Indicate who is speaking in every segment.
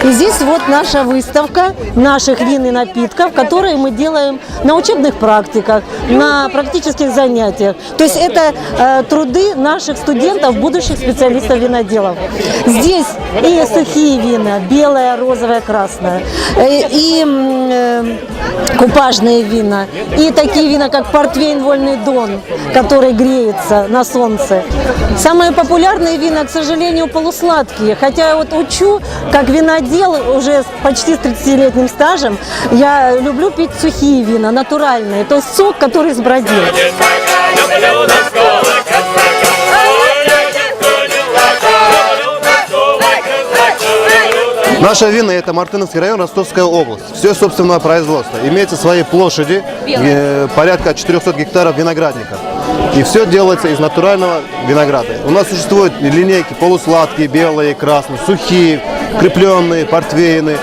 Speaker 1: И здесь вот наша выставка наших вин и напитков, которые мы делаем на учебных практиках, на практических занятиях. То есть это труды наших студентов, будущих специалистов-виноделов. Здесь и сухие вина, белое, розовое, красное, и купажные вина, и такие вина, как портвейн «Вольный Дон», который греется на солнце. Самые популярные вина, к сожалению, полусладкие. Хотя я вот учу, как винодел, уже почти с 30-летним стажем, я люблю пить сухие вина, натуральные, то есть сок, который сбродил.
Speaker 2: Наша вина – это Мартыновский район, Ростовская область. Все собственного производства. Имеется свои площади, порядка 400 гектаров виноградника. И все делается из натурального винограда. У нас существуют линейки полусладкие, белые, красные, сухие, крепленные, портвейны.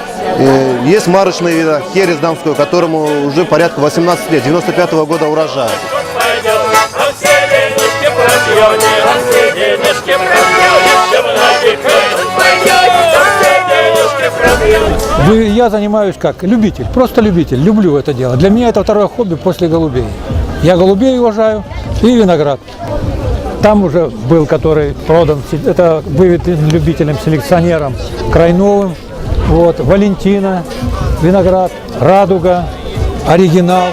Speaker 2: Есть марочные вина, херес дамскую, которому уже порядка 18 лет, 95-го года урожая.
Speaker 3: Я занимаюсь как любитель, просто любитель, люблю это дело. Для меня это второе хобби после голубей. Я голубей уважаю и виноград. Там уже был, который продан, это выведен любителям, селекционерам Крайновым, вот, Валентина, виноград, Радуга, Оригинал.